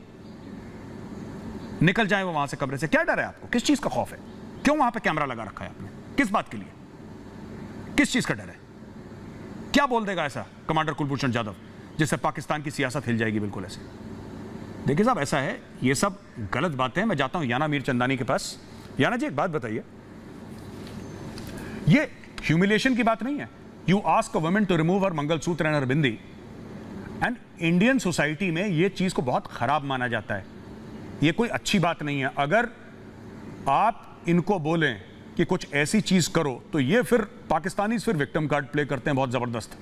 निकल जाए वो वहां से, कमरे से। क्या डर है आपको? किस चीज का खौफ है? क्यों वहां पे कैमरा लगा रखा है आपने? किस बात के लिए? किस चीज का डर है? क्या बोल देगा ऐसा कमांडर कुलभूषण जाधव जिससे पाकिस्तान की सियासत हिल जाएगी बिल्कुल ऐसे? देखिए साहब, ऐसा है, ये सब गलत बातें हैं। मैं जाता हूं याना मीरचंदानी के पास। याना जी, एक बात बताइए, ये ह्यूमिलिएशन की बात नहीं है। You ask a woman to remove her mangalsutra and her bindi, and Indian society में ये चीज को बहुत खराब माना जाता है। ये कोई अच्छी बात नहीं है। अगर आप इनको बोलें कि कुछ ऐसी चीज करो, तो ये फिर पाकिस्तानी फिर विक्टिम कार्ड प्ले करते हैं बहुत जबरदस्त।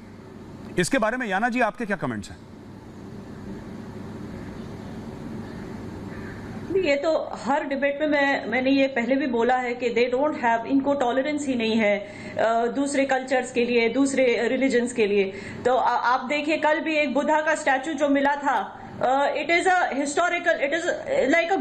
इसके बारे में याना जी आपके क्या कमेंट्स हैं? ये तो हर डिबेट में मैंने ये पहले भी बोला है कि दे डोंट हैव, इनको टॉलरेंस ही नहीं है दूसरे कल्चर्स के लिए, दूसरे रिलीजन्स के लिए। तो आप देखिए, कल भी एक बुद्धा का स्टैचू जो मिला था, it is a historical, it is like a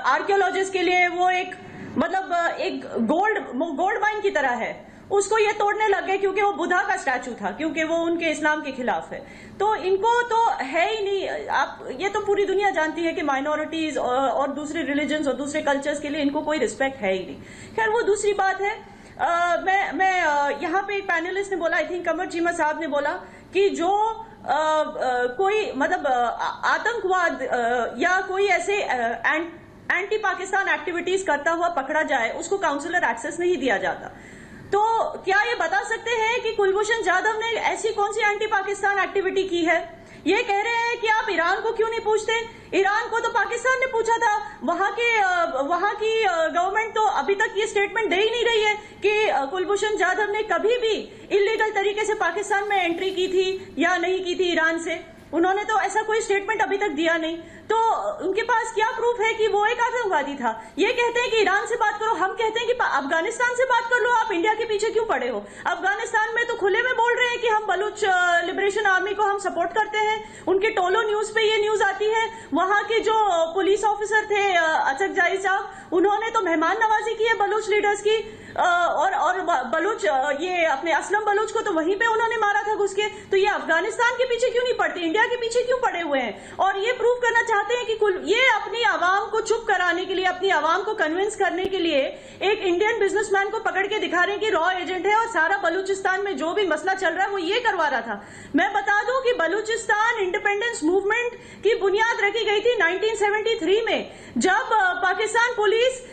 archaeologist के लिए वो एक मतलब एक गोल्ड माइन की तरह है। उसको ये तोड़ने लग गए क्योंकि वो बुद्धा का स्टैचू था, क्योंकि वो उनके इस्लाम के खिलाफ है। तो इनको तो है ही नहीं। आप ये तो पूरी दुनिया जानती है कि माइनॉरिटीज और दूसरे रिलीजन्स और दूसरे कल्चर्स के लिए इनको कोई रिस्पेक्ट है ही नहीं। खैर, वो दूसरी बात है। मैं यहाँ पे एक पैनलिस्ट ने बोला, आई थिंक कमर चीमा साहब ने बोला कि जो कोई मतलब आतंकवाद या कोई ऐसे एंटी पाकिस्तान एक्टिविटीज करता हुआ पकड़ा जाए, उसको काउंसलर एक्सेस नहीं दिया जाता। तो क्या ये बता सकते हैं कि कुलभूषण जाधव ने ऐसी कौन सी एंटी पाकिस्तान एक्टिविटी की है? ये कह रहे हैं कि आप ईरान को क्यों नहीं पूछते? ईरान को तो पाकिस्तान ने पूछा था। वहां की गवर्नमेंट तो अभी तक ये स्टेटमेंट दे ही नहीं रही है कि कुलभूषण जाधव ने कभी भी इलीगल तरीके से पाकिस्तान में एंट्री की थी या नहीं की थी ईरान से। उन्होंने तो ऐसा कोई स्टेटमेंट अभी तक दिया नहीं। तो उनके पास क्या प्रूफ है कि वो एक आतंकवादी था? ये कहते हैं कि ईरान से बात करो, हम कहते हैं कि अफगानिस्तान से बात कर लो। आप इंडिया के पीछे क्यों पड़े हो? अफगानिस्तान में तो खुले में बोल रहे हैं कि हम बलूच लिबरेशन आर्मी को हम सपोर्ट करते हैं। उनके टोलो न्यूज पे ये न्यूज आती है। वहां के जो पुलिस ऑफिसर थे अचकजाई साहब, उन्होंने तो मेहमान नवाजी की है बलूच लीडर्स की। और बलूच ये अपने असलम बलूच को तो वहीं पे उन्होंने मारा था घुस के। तो ये अफगानिस्तान के पीछे क्यों नहीं पड़ते? इंडिया के पीछे क्यों पड़े हुए हैं? और ये प्रूव करना चाहते हैं कि ये अपनी आवाम को चुप कराने के लिए, अपनी आवाम को कन्विंस करने के लिए एक इंडियन बिजनेसमैन को पकड़ के दिखा रहे हैं कि रॉ एजेंट है और सारा बलूचिस्तान में जो भी मसला चल रहा है वो ये करवा रहा था। मैं बता दूं कि बलूचिस्तान इंडिपेंडेंस मूवमेंट की बुनियाद रखी गई थी 1973 में, जब पाकिस्तान पुलिस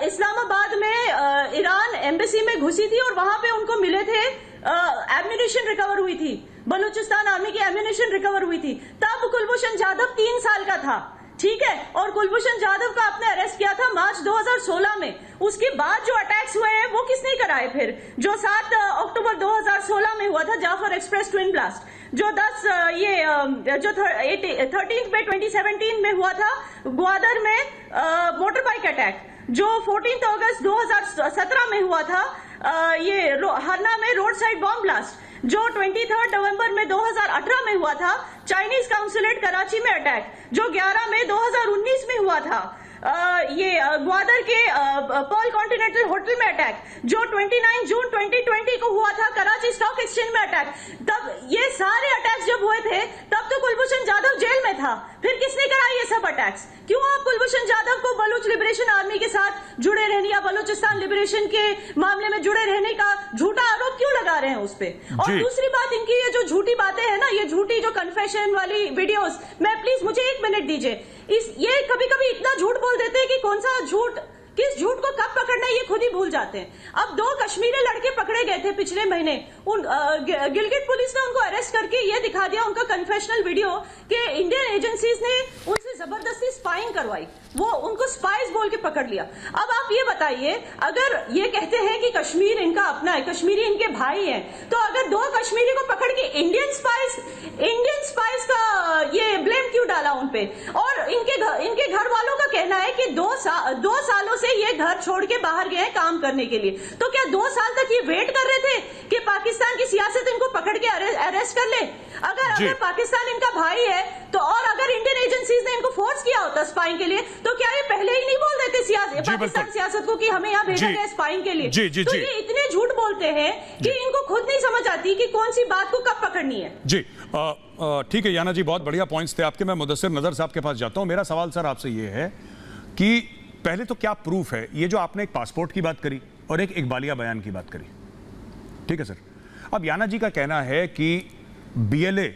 इस्लामाबाद में ईरान एम्बेसी में घुसी थी और वहां पे उनको मिले थे एम्यूनिशन रिकवर हुई थी। बलूचिस्तान आर्मी की एम्यूनिशन रिकवर हुई थी, तब कुलभूषण जाधव 3 साल का था, ठीक है। और कुलभूषण जाधव का आपने अरेस्ट किया था मार्च 2016 में। उसके बाद जो अटैक्स हुए हैं वो किसने कराए फिर? जो 7 अक्टूबर 2016 में हुआ था जाफर एक्सप्रेस ट्विन ब्लास्ट, जो 13 में 2017 में हुआ था ग्वादर में मोटर बाइक अटैक, जो 14 अगस्त 2017 में हुआ था हरना में रोड साइड बॉम्ब ब्लास्ट, जो 23 नवंबर में 2018 में हुआ था चाइनीज काउंसुलेट कराची में अटैक, जो 11 मई 2019 में हुआ था ग्वादर के पर्ल कॉन्टिनेंटल होटल में अटैक, जो 29 जून 2020 को हुआ था कराची स्टॉक एक्सचेंज में अटैक। तब ये सारे अटैक्स जब हुए थे तब तो कुलभूषण जाधव जेल में था, फिर किसने कराई ये सब अटैक्स? क्यों आप कुलभूषण जाधव को बलूच लिबरेशन आर्मी के साथ जुड़े रहने या बलूचिस्तान लिबरेशन के मामले में जुड़े रहने का झूठा आरोप क्यों लगा रहे हैं उस पे? और दूसरी बात, इनकी ये जो झूठी बातें हैं ना, ये झूठी जो कन्फेशन वाली वीडियोस, मैं प्लीज मुझे 1 मिनट दीजिए। ये कभी कभी इतना झूठ बोल देते हैं कि कौन सा झूठ, किस झूठ को कब पकड़ना है ये खुद ही भूल जाते हैं। अब 2 कश्मीरी लड़के पकड़े गए थे पिछले महीने, गिलगित पुलिस ने उनको अरेस्ट करके ये दिखा दिया उनका कन्फेशनल वीडियो कि इंडियन एजेंसीज ने उनसे जबरदस्ती स्पाइंग करवाई, वो उनको स्पाइस बोल के पकड़ लिया। अब आप ये बताइए, अगर ये कहते हैं कि कश्मीर इनका अपना है, कश्मीरी इनके भाई हैं, तो अगर 2 कश्मीरी को पकड़ के इंडियन स्पाइस का ये ब्लेम क्यों डाला उन पे? और इनके घर वालों का कहना है कि 2 सालों से ये घर छोड़ के बाहर गए हैं काम करने के लिए। तो क्या 2 साल तक ये वेट कर रहे थे कि पाकिस्तान की सियासत इनको पकड़ के अरेस्ट कर ले? अगर पाकिस्तान इनका भाई है तो, और अगर इंडियन एजेंसीज ने इनको फोर्स किया होता स्पाइंग के लिए, तो क्या ये पहले ही नहीं बोल देते पाकिस्तान सियासत को कि हमें यहाँ भेजा गया स्पाइंग के लिए? तो ये इतने झूठ बोलते हैं कि इनको खुद नहीं समझ आती कि कौन सी बात को कब पकड़नी है। जी ठीक है याना जी, बहुत बढ़िया पॉइंट्स थे आपके। मैं मुदस्सिर नजर साहब के पास जाता हूं। मेरा सवाल सर आपसे ये है कि पहले तो क्या प्रूफ है? ये जो आपने एक पासपोर्ट की बात करी और एक इकबालिया बयान की बात करी, ठीक है सर। अब याना जी का कहना है कि बीएलए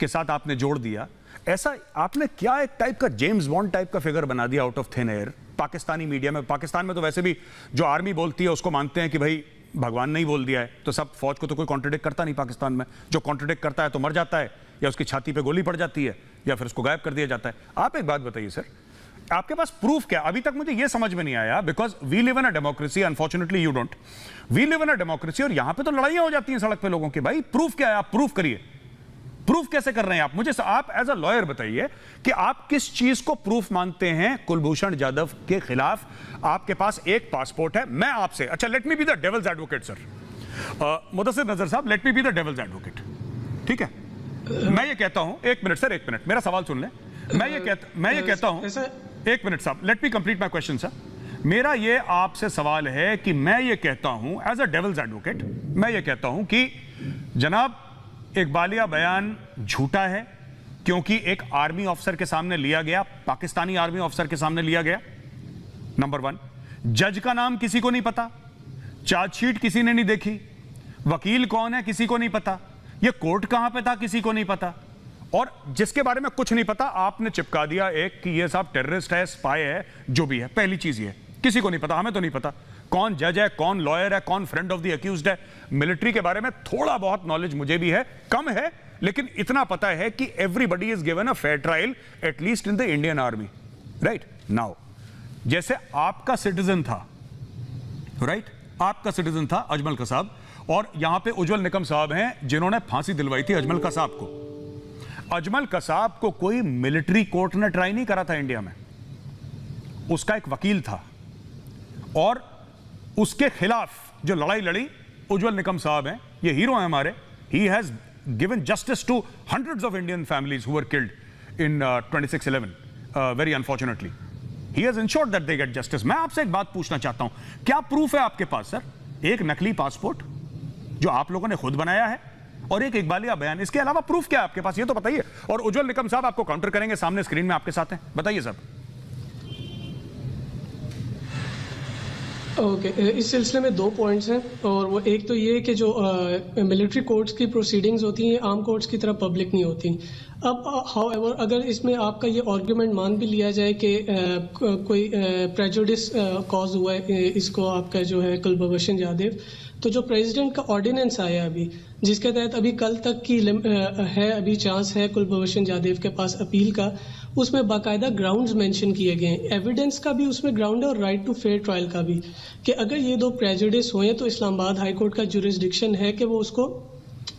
के साथ आपने जोड़ दिया, ऐसा आपने क्या एक टाइप का जेम्स बॉन्ड टाइप का फिगर बना दिया out of thin air Pakistani media में? पाकिस्तान में तो वैसे भी जो आर्मी बोलती है उसको मानते हैं कि भाई भगवान ने ही बोल दिया है, तो सब फौज को तो कोई कॉन्ट्रडिक्ट करता नहीं पाकिस्तान में। जो कॉन्ट्रडिक्ट करता है तो मर जाता है, या उसकी छाती पे गोली पड़ जाती है, या फिर उसको गायब कर दिया जाता है। आप एक बात बताइए सर, आपके पास प्रूफ क्या? अभी तक मुझे यह समझ में नहीं आया, because we live in a democracy, unfortunately you don't. We live in a democracy और यहां पे तो लड़ाइयां हो जाती हैं सड़क पे लोगों की। भाई प्रूफ क्या है? आप प्रूफ करिए। प्रूफ कैसे कर रहे हैं आप? मुझे आप एज अ लॉयर बताइए कि आप किस चीज को प्रूफ मानते हैं कुलभूषण जाधव के खिलाफ? आपके पास एक पासपोर्ट है। मैं आपसे, अच्छा let me be the devil's advocate sir, Mudassir नजर साहब, let me be the devil's advocate, ठीक है? मैं ये कहता हूं, 1 मिनट सर, 1 मिनट मेरा सवाल सुन ले। मैं ये कहता हूं, 1 मिनट साहब, let me complete my question sir. मेरा ये आपसे सवाल है कि मैं ये कहता हूं एज अ डेविल्स एडवोकेट, मैं ये कहता हूं कि जनाब इकबालिया बयान झूठा है क्योंकि एक आर्मी ऑफिसर के सामने लिया गया, पाकिस्तानी आर्मी ऑफिसर के सामने लिया गया, नंबर 1। जज का नाम किसी को नहीं पता, चार्जशीट किसी ने नहीं देखी, वकील कौन है किसी को नहीं पता, यह कोर्ट कहां पे था किसी को नहीं पता, और जिसके बारे में कुछ नहीं पता आपने चिपका दिया एक कि ये साहब टेररिस्ट है, स्पाई है, जो भी है। पहली चीज ये, किसी को नहीं पता, हमें तो नहीं पता कौन जज है, कौन लॉयर है, कौन फ्रेंड ऑफ द अक्यूज्ड है। मिलिट्री के बारे में थोड़ा बहुत नॉलेज मुझे भी है, कम है, लेकिन इतना पता है कि everybody is given a fair trial at least in the Indian army, right? Now जैसे आपका सिटीजन था, राइट, आपका सिटीजन था अजमल कसाब, और यहां पे उज्जवल निकम साहब हैं जिन्होंने फांसी दिलवाई थी अजमल कसाब को। अजमल कसाब को कोई मिलिट्री कोर्ट ने ट्राई नहीं करा था इंडिया में, उसका एक वकील था, और उसके खिलाफ जो लड़ाई लड़ी उज्जवल निकम साहब हैं, ये हीरो हैं हमारे। He has given justice to hundreds of Indian families who were killed in 26/11 very unfortunately. He has ensured that they get justice. मैं आपसे एक बात पूछना चाहता हूं, क्या प्रूफ है आपके पास सर? एक नकली पासपोर्ट जो आप लोगों ने खुद बनाया है, और एक इकबालिया बयान, इसके अलावा प्रूफ क्या है आपके पास? ये तो बताइए। और उज्जवल निकम साहब आपको काउंटर करेंगे, सामने स्क्रीन में आपके साथ हैं, बताइए साहब। ओके इस सिलसिले में 2 पॉइंट्स हैं, और वो एक तो ये कि जो मिलिट्री कोर्ट्स की प्रोसीडिंग्स होती हैं आर्म कोर्ट्स की तरह पब्लिक नहीं होती। अब हाउएवर अगर इसमें आपका ये आर्ग्यूमेंट मान भी लिया जाए कि कोई प्रेजुडिस कॉज हुआ है इसको आपका जो है कुलभूषण जाधव, तो जो प्रेसिडेंट का ऑर्डिनेंस आया अभी जिसके तहत अभी कल तक की है अभी चांस है कुलभूषण जाधव के पास अपील का, उसमें बाकायदा ग्राउंड्स मेंशन किए गए हैं, एविडेंस का भी उसमें ग्राउंड है और राइट टू फेयर ट्रायल का भी, कि अगर ये 2 प्रेजुडिस हुए तो इस्लामाबाद हाई कोर्ट का जुरिस्डिक्शन है कि वो उसको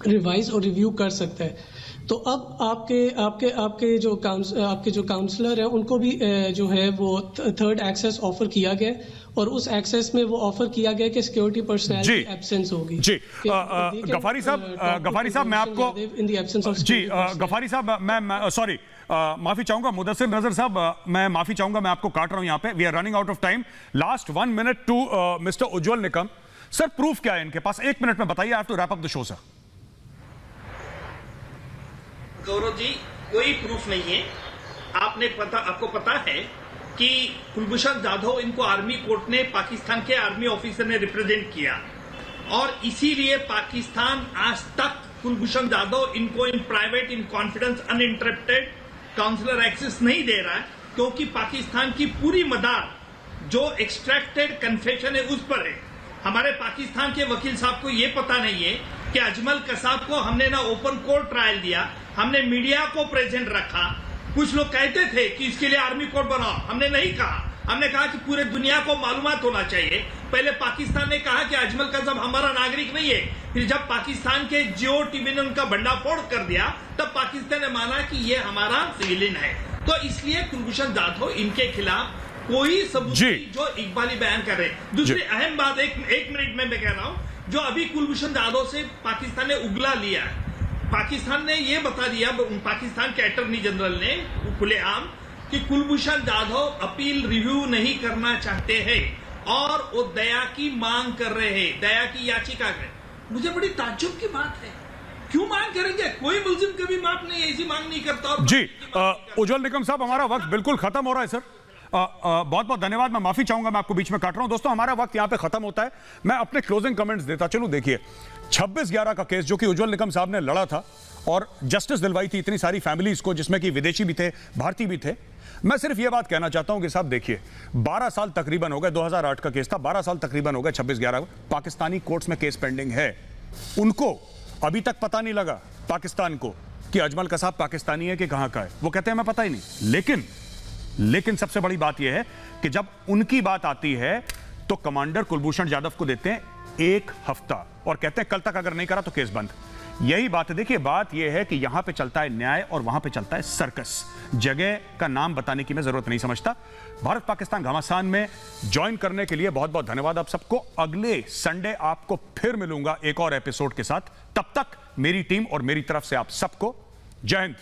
रिवाइज और रिव्यू कर सकता है। तो अब आपके जो काउंसलर हैं उनको भी जो है वो 3rd एक्सेस ऑफर किया गया, और उस एक्सेस में वो ऑफर किया गया कि सिक्योरिटी पर्सनल की एब्सेंस होगी। जी गफारी साहब मैं आपको इन द एब्सेंस ऑफ जी गफारी साहब मैं सॉरी माफी चाहूंगा, मुदस्सिर नजर साहब मैं माफी चाहूंगा, मैं आपको काट रहा हूं यहां पे, we are running out of time. Last 1 minute to mister Ujjwal Nikam sir, proof क्या है इनके पास? 1 मिनट में बताइए, I have to wrap up the show sir. Gaurav ji कोई प्रूफ नहीं है। आपको पता है कि कुलभूषण जाधव इनको आर्मी कोर्ट ने पाकिस्तान के आर्मी ऑफिसर ने रिप्रेजेंट किया, और इसीलिए पाकिस्तान आज तक कुलभूषण जाधव इनको in private in confidence uninterrupted counsellor access नहीं दे रहा है, क्योंकि पाकिस्तान की पूरी मदार जो एक्सट्रैक्टेड कन्फेशन है उस पर है। हमारे पाकिस्तान के वकील साहब को यह पता नहीं है कि अजमल कसाब को हमने ना ओपन कोर्ट ट्रायल दिया, हमने मीडिया को प्रेजेंट रखा। कुछ लोग कहते थे कि इसके लिए आर्मी कोर्ट बनाओ, हमने नहीं कहा। हमने कहा कि पूरे दुनिया को मालूमात होना चाहिए। पहले पाकिस्तान ने कहा कि अजमल कसाब हमारा नागरिक नहीं है, फिर जब पाकिस्तान के जियो टीवी ने उनका भंडाफोड़ कर दिया तब पाकिस्तान ने माना कि ये हमारा सिविलियन है। तो इसलिए कुलभूषण जाधव इनके खिलाफ कोई सबूत नहीं जो इकबाली बयान कर रहे हैं। दूसरी अहम बात एक मिनट में मैं कह रहा हूं, जो अभी कुलभूषण जाधव से पाकिस्तान ने उगला लिया है, पाकिस्तान ने यह बता दिया, पाकिस्तान के अटॉर्नी जनरल ने खुलेआम कि कुलभूषण जाधव अपील रिव्यू नहीं करना चाहते हैं और वो दया की मांग कर रहे हैं, दया की याचिका कर। मुझे बड़ी ताज्जुब की बात है, क्यों मांग करेंगे? कोई मुल्जिम कभी माफ नहीं ऐसी मांग नहीं करता। जी उज्जवल निकम साहब, हमारा वक्त बिल्कुल खत्म हो रहा है सर। बहुत बहुत धन्यवाद, मैं माफी चाहूंगा, मैं आपको बीच में काट रहा हूं। दोस्तों हमारा वक्त यहां पे खत्म होता है, मैं अपने क्लोजिंग कमेंट्स देता चलूं। देखिए 26/11 का केस जो कि उज्जवल निकम साहब ने लड़ा था और जस्टिस दिलवाई थी इतनी सारी फैमिलीज को, जिसमें कि विदेशी भी थे, भारतीय भी थे। मैं सिर्फ यह बात कहना चाहता हूं कि साहब देखिए 12 साल तकरीबन हो गए, 2008 का केस था, 12 साल तकरीबन हो गए 26/11 पाकिस्तानी कोर्ट्स में केस पेंडिंग है। उनको अभी तक पता नहीं लगा पाकिस्तान को कि अजमल कसाब पाकिस्तानी है कि कहां का है। वो कहते हैं मैं पता ही नहीं। लेकिन सबसे बड़ी बात यह है कि जब उनकी बात आती है तो कमांडर कुलभूषण जाधव को देते हैं 1 हफ्ता और कहते हैं कल तक अगर नहीं करा तो केस बंद। यही बात है। देखिए बात यह है कि यहां पे चलता है न्याय और वहां पे चलता है सर्कस। जगह का नाम बताने की मैं जरूरत नहीं समझता। भारत पाकिस्तान घमासान में ज्वाइन करने के लिए बहुत बहुत धन्यवाद आप सबको। अगले संडे आपको फिर मिलूंगा एक और एपिसोड के साथ। तब तक मेरी टीम और मेरी तरफ से आप सबको जय हिंद।